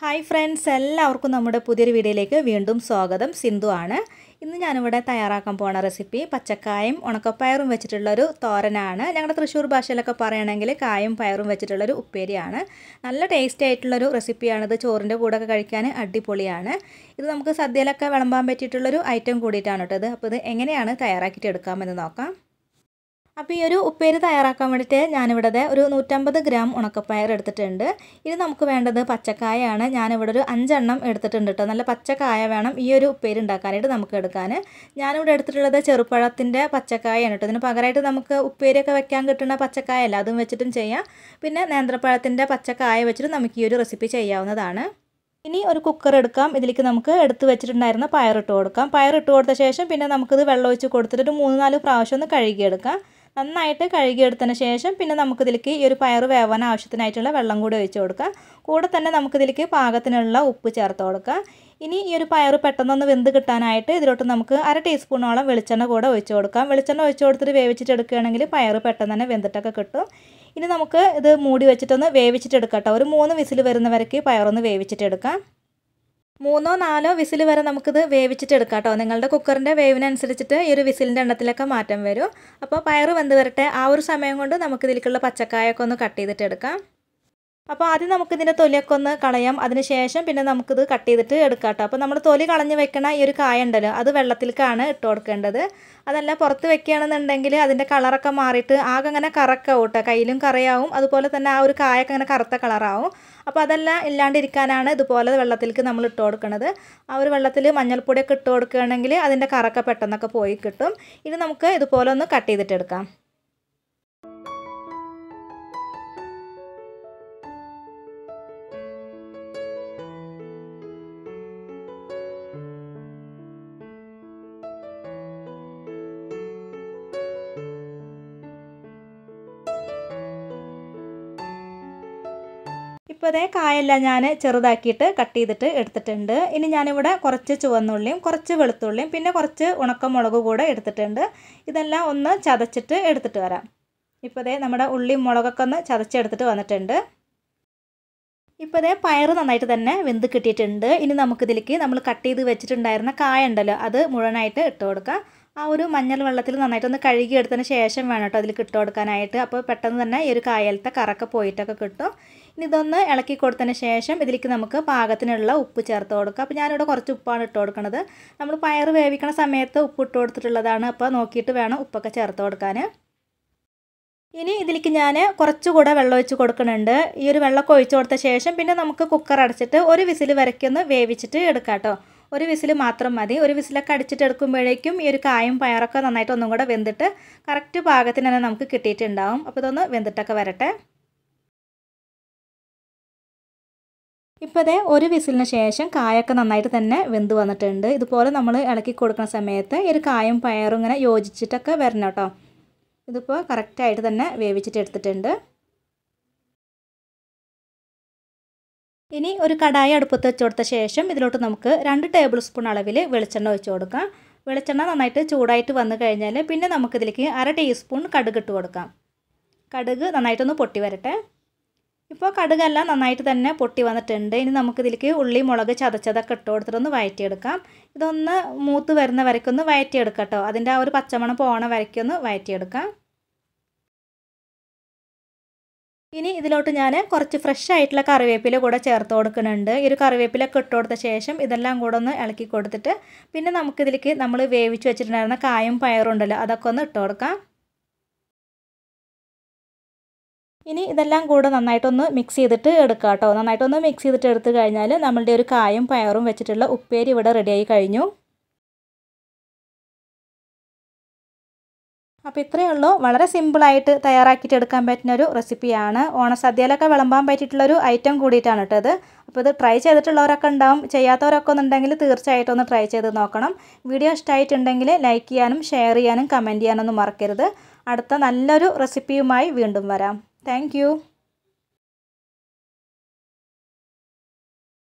Hi friends, എല്ലാവർക്കും നമ്മുടെ പുതിയൊരു വീഡിയോയിലേക്ക് വീണ്ടും സ്വാഗതം. സിന്ധു ആണ്. ഇന്ന് ഞാനിവിടെ തയ്യാറാക്കാൻ പോകുന്ന റെസിപ്പി പച്ചക്കായും ഉണക്കപ്പയറും വെച്ചിട്ടുള്ളൊരു തോരനാണ്. ഞങ്ങളുടെ തൃശ്ശൂർ ഭാഷയിലൊക്കെ പറയുകയാണെങ്കിൽ കായും പയറും വെച്ചിട്ടുള്ളൊരു ഉപ്പേരിയാണ്. നല്ല ടേസ്റ്റി ആയിട്ടുള്ളൊരു റെസിപ്പിയാണിത്. ചോറിൻ്റെ കൂടെയൊക്കെ കഴിക്കാൻ അടിപൊളിയാണ്. ഇത് നമുക്ക് സദ്യയിലൊക്കെ വിളമ്പാൻ പറ്റിയിട്ടുള്ളൊരു ഐറ്റം കൂടിയിട്ടാണ് കേട്ടോ ഇത്. അപ്പോൾ ഇത് എങ്ങനെയാണ് തയ്യാറാക്കിയിട്ട് എടുക്കാമെന്ന് നോക്കാം. അപ്പോൾ ഈ ഒരു ഉപ്പേരി തയ്യാറാക്കാൻ വേണ്ടിയിട്ട് ഞാനിവിടെ ഒരു 150 ഗ്രാം ഉണക്കപ്പയർ എടുത്തിട്ടുണ്ട്. ഇനി നമുക്ക് വേണ്ടത് പച്ചക്കായാണ്. ഞാനിവിടെ ഒരു 5 എണ്ണം എടുത്തിട്ടുണ്ട് കേട്ടോ. നല്ല പച്ചക്കായ വേണം ഈ ഒരു ഉപ്പേരി ഉണ്ടാക്കാനായിട്ട് നമുക്ക് എടുക്കാൻ. ഞാനിവിടെ എടുത്തിട്ടുള്ളത് ചെറുപ്പഴത്തിൻ്റെ പച്ചക്കായാണ് കേട്ടോ. ഇതിന് പകരമായിട്ട് നമുക്ക് ഉപ്പേരിയൊക്കെ വെക്കാൻ കിട്ടുന്ന പച്ചക്കായല്ല, അതും വെച്ചിട്ടും ചെയ്യാം. പിന്നെ നേന്ത്രപ്പഴത്തിൻ്റെ പച്ചക്കായ വെച്ചിട്ട് നമുക്ക് ഈ ഒരു റെസിപ്പി ചെയ്യാവുന്നതാണ്. ഇനി ഒരു കുക്കർ എടുക്കാം. ഇതിലേക്ക് നമുക്ക് എടുത്ത് വെച്ചിട്ടുണ്ടായിരുന്ന പയർ ഇട്ട് കൊടുക്കാം. പയർ ഇട്ട് കൊടുത്ത ശേഷം പിന്നെ നമുക്കിത് വെള്ളം ഒഴിച്ച് കൊടുത്തിട്ട് ഒരു 3-4 പ്രാവശ്യം ഒന്ന് കഴുകിയെടുക്കാം. നന്നായിട്ട് കഴുകിയെടുത്തതിന് ശേഷം പിന്നെ നമുക്കിതിലേക്ക് ഈ ഒരു പയർ വേവാൻ ആവശ്യത്തിനായിട്ടുള്ള വെള്ളം കൂടി ഒഴിച്ച് കൊടുക്കാം. കൂടെ തന്നെ നമുക്കിതിലേക്ക് പാകത്തിനുള്ള ഉപ്പ് ചേർത്ത് കൊടുക്കാം. ഇനി ഈ ഒരു പയർ പെട്ടെന്നൊന്ന് വെന്ത് കിട്ടാനായിട്ട് ഇതിലോട്ട് നമുക്ക് 1/2 ടീസ്പൂണോളം വെളിച്ചെണ്ണ കൂടെ ഒഴിച്ച് കൊടുക്കാം. വെളിച്ചെണ്ണ ഒഴിച്ച് കൊടുത്തിട്ട് വേവിച്ചിട്ട് എടുക്കുകയാണെങ്കിൽ പയർ പെട്ടെന്ന് തന്നെ വെന്തിട്ടൊക്കെ കിട്ടും. ഇനി നമുക്ക് ഇത് മൂടി വെച്ചിട്ടൊന്ന് വേവിച്ചിട്ടെടുക്കാം കേട്ടോ. ഒരു 3 വിസിൽ വരുന്നവരേക്ക് പയറൊന്ന് വേവിച്ചിട്ടെടുക്കാം. 3-4 വിസിൽ വരെ നമുക്കിത് വേവിച്ചിട്ടെടുക്കാം കേട്ടോ. നിങ്ങളുടെ കുക്കറിൻ്റെ വേവിനനുസരിച്ചിട്ട് ഈ ഒരു വിസിലിൻ്റെ എണ്ണത്തിലൊക്കെ മാറ്റം വരും. അപ്പോൾ പയർ വെന്ത് വരട്ടെ. ആ ഒരു സമയം കൊണ്ട് നമുക്കിതിലേക്കുള്ള പച്ചക്കായൊക്കെ ഒന്ന് കട്ട് ചെയ്തിട്ടെടുക്കാം. അപ്പോൾ ആദ്യം നമുക്കിതിൻ്റെ തൊലിയൊക്കെ ഒന്ന് കളയാം. അതിന് ശേഷം പിന്നെ നമുക്കിത് കട്ട് ചെയ്തിട്ട് എടുക്കാം കേട്ടോ. അപ്പോൾ നമ്മൾ തൊലി കളഞ്ഞ് വെക്കണ ഈ ഒരു കായ ഉണ്ടല്ലോ, അത് വെള്ളത്തിലേക്കാണ് ഇട്ട് കൊടുക്കേണ്ടത്. അതല്ല പുറത്ത് വെക്കുകയാണെന്നുണ്ടെങ്കിൽ അതിൻ്റെ കളറൊക്കെ മാറിയിട്ട് ആകെ അങ്ങനെ കറക്കാവും കേട്ടോ. കയ്യിലും കറയാവും, അതുപോലെ തന്നെ ആ ഒരു കായൊക്കെ അങ്ങനെ കറുത്ത കളറാവും. അപ്പോൾ അതെല്ലാം ഇല്ലാണ്ടിരിക്കാനാണ് ഇതുപോലെ വെള്ളത്തിലേക്ക് നമ്മൾ ഇട്ട് കൊടുക്കുന്നത്. ആ ഒരു വെള്ളത്തിൽ മഞ്ഞൾപ്പൊടിയൊക്കെ ഇട്ട് കൊടുക്കുകയാണെങ്കിൽ അതിൻ്റെ കറക്കെ പെട്ടെന്നൊക്കെ പോയി കിട്ടും. ഇനി നമുക്ക് ഇതുപോലെ ഒന്ന് കട്ട് ചെയ്തിട്ടെടുക്കാം. ഇപ്പോൾ അതേ കായെല്ലാം ഞാൻ ചെറുതാക്കിയിട്ട് കട്ട് ചെയ്തിട്ട് എടുത്തിട്ടുണ്ട്. ഇനി ഞാനിവിടെ കുറച്ച് ചുവന്നുള്ളിയും കുറച്ച് വെളുത്തുള്ളിയും പിന്നെ കുറച്ച് ഉണക്കമുളക് കൂടെ എടുത്തിട്ടുണ്ട്. ഇതെല്ലാം ഒന്ന് ചതച്ചിട്ട് എടുത്തിട്ട് വരാം. ഇപ്പോൾ അതേ നമ്മുടെ ഉള്ളിയും മുളകൊക്കെ ഒന്ന് ചതച്ചെടുത്തിട്ട് വന്നിട്ടുണ്ട്. ഇപ്പോൾ അതേ പയർ നന്നായിട്ട് തന്നെ വെന്ത് കിട്ടിയിട്ടുണ്ട്. ഇനി നമുക്കിതിലേക്ക് നമ്മൾ കട്ട് ചെയ്ത് വെച്ചിട്ടുണ്ടായിരുന്ന കായ ഉണ്ടല്ലോ, അത് മുഴുവനായിട്ട് ഇട്ട് കൊടുക്കാം. ആ ഒരു മഞ്ഞൾ വെള്ളത്തിൽ നന്നായിട്ടൊന്ന് കഴുകി എടുത്തതിന് ശേഷം വേണം കേട്ടോ അതിലേക്ക് ഇട്ട് കൊടുക്കാനായിട്ട്. അപ്പോൾ പെട്ടെന്ന് തന്നെ ഈ ഒരു കായലത്തെ കറക്കെ പോയിട്ടൊക്കെ കിട്ടും. ഇനി ഇതൊന്ന് ഇളക്കി കൊടുത്തതിന് ശേഷം ഇതിലേക്ക് നമുക്ക് പാകത്തിനുള്ള ഉപ്പ് ചേർത്ത് കൊടുക്കാം. അപ്പോൾ ഞാനിവിടെ കുറച്ച് ഉപ്പാണ് ഇട്ട് കൊടുക്കുന്നത്. നമ്മൾ പയർ വേവിക്കണ സമയത്ത് ഉപ്പ് ഇട്ട് കൊടുത്തിട്ടുള്ളതാണ്. അപ്പോൾ നോക്കിയിട്ട് വേണം ഉപ്പൊക്കെ ചേർത്ത് കൊടുക്കാൻ. ഇനി ഇതിലേക്ക് ഞാൻ കുറച്ചുകൂടെ വെള്ളം ഒഴിച്ച് കൊടുക്കുന്നുണ്ട്. ഈ ഒരു വെള്ളമൊക്കെ ഒഴിച്ച് കൊടുത്ത ശേഷം പിന്നെ നമുക്ക് കുക്കർ അടച്ചിട്ട് ഒരു വിസിൽ വരയ്ക്കൊന്ന് വേവിച്ചിട്ട് എടുക്കാം കേട്ടോ. ഒരു വിസിൽ മാത്രം മതി. ഒരു വിസിലൊക്കെ അടിച്ചിട്ട് എടുക്കുമ്പോഴേക്കും ഈ ഒരു കായും പയറൊക്കെ നന്നായിട്ട് ഒന്നും കൂടെ വെന്തിട്ട് കറക്റ്റ് പാകത്തിന് തന്നെ നമുക്ക് കിട്ടിയിട്ടുണ്ടാവും. അപ്പോൾ ഇതൊന്ന് വെന്തിട്ടൊക്കെ വരട്ടെ. ഇപ്പോൾ അതേ ഒരു വിസിലിന് ശേഷം കായൊക്കെ നന്നായിട്ട് തന്നെ വെന്ത് വന്നിട്ടുണ്ട്. ഇതുപോലെ നമ്മൾ ഇളക്കി കൊടുക്കുന്ന സമയത്ത് ഈ ഒരു കായും പയറും ഇങ്ങനെ യോജിച്ചിട്ടൊക്കെ വരണം കേട്ടോ. ഇതിപ്പോൾ കറക്റ്റായിട്ട് തന്നെ വേവിച്ചിട്ട് എടുത്തിട്ടുണ്ട്. ഇനി ഒരു കടായി അടുപ്പത്ത് വെച്ച് കൊടുത്ത ശേഷം ഇതിലോട്ട് നമുക്ക് 2 ടേബിൾ സ്പൂൺ അളവിൽ വെളിച്ചെണ്ണ ഒഴിച്ച് കൊടുക്കാം. വെളിച്ചെണ്ണ നന്നായിട്ട് ചൂടായിട്ട് വന്നു കഴിഞ്ഞാൽ പിന്നെ നമുക്കിതിലേക്ക് 1/2 ടീസ്പൂൺ കടുക് ഇട്ട് കൊടുക്കാം. കടുക് നന്നായിട്ടൊന്ന് പൊട്ടി വരട്ടെ. ഇപ്പോൾ കടുകെല്ലാം നന്നായിട്ട് തന്നെ പൊട്ടി വന്നിട്ടുണ്ട്. ഇനി നമുക്കിതിലേക്ക് ഉള്ളി മുളക് ചതച്ചതൊക്കെ ഇട്ട് കൊടുത്തിട്ടൊന്ന് വഴറ്റിയെടുക്കാം. ഇതൊന്ന് മൂത്ത് വരുന്ന വരയ്ക്കൊന്ന് വഴറ്റിയെടുക്കാം കേട്ടോ. അതിൻ്റെ ആ ഒരു പച്ചമണം പോണ വരയ്ക്കൊന്ന് വഴറ്റിയെടുക്കാം. ഇനി ഇതിലോട്ട് ഞാൻ കുറച്ച് ഫ്രഷ് ആയിട്ടുള്ള കറിവേപ്പില കൂടെ ചേർത്ത് കൊടുക്കുന്നുണ്ട്. ഈ ഒരു കറിവേപ്പിലൊക്കെ ഇട്ട് കൊടുത്ത ശേഷം ഇതെല്ലാം കൂടെ ഒന്ന് ഇളക്കി കൊടുത്തിട്ട് പിന്നെ നമുക്കിതിലേക്ക് നമ്മൾ വേവിച്ച് വെച്ചിട്ടുണ്ടായിരുന്ന കായും പയറും ഉണ്ടല്ലോ, അതൊക്കെ ഒന്ന് ഇട്ട് കൊടുക്കാം. ഇനി ഇതെല്ലാം കൂടെ നന്നായിട്ടൊന്ന് മിക്സ് ചെയ്തിട്ട് എടുക്കാം കേട്ടോ. നന്നായിട്ടൊന്ന് മിക്സ് ചെയ്തിട്ട് എടുത്തു കഴിഞ്ഞാൽ നമ്മളുടെ ഒരു കായും പയറും വെച്ചിട്ടുള്ള ഉപ്പേരി ഇവിടെ റെഡിയായി കഴിഞ്ഞു. അപ്പോൾ ഇത്രയേ ഉള്ളൂ. വളരെ സിമ്പിളായിട്ട് തയ്യാറാക്കിയിട്ട് എടുക്കാൻ പറ്റുന്ന ഒരു റെസിപ്പിയാണ്. ഓണസദ്യയിലൊക്കെ വിളമ്പാൻ പറ്റിയിട്ടുള്ളൊരു ഐറ്റം കൂടിയിട്ടാണ് കേട്ടോ ഇത്. അപ്പോൾ ഇത് ട്രൈ ചെയ്തിട്ടുള്ളവരൊക്കെ ഉണ്ടാവും. ചെയ്യാത്തവരൊക്കെ ഒന്നുണ്ടെങ്കിൽ തീർച്ചയായിട്ടും ഒന്ന് ട്രൈ ചെയ്ത് നോക്കണം. വീഡിയോ ഇഷ്ടമായിട്ടുണ്ടെങ്കിൽ ലൈക്ക് ചെയ്യാനും ഷെയർ ചെയ്യാനും കമൻറ്റ് ചെയ്യാനൊന്നും മറക്കരുത്. അടുത്ത നല്ലൊരു റെസിപ്പിയുമായി വീണ്ടും വരാം. താങ്ക്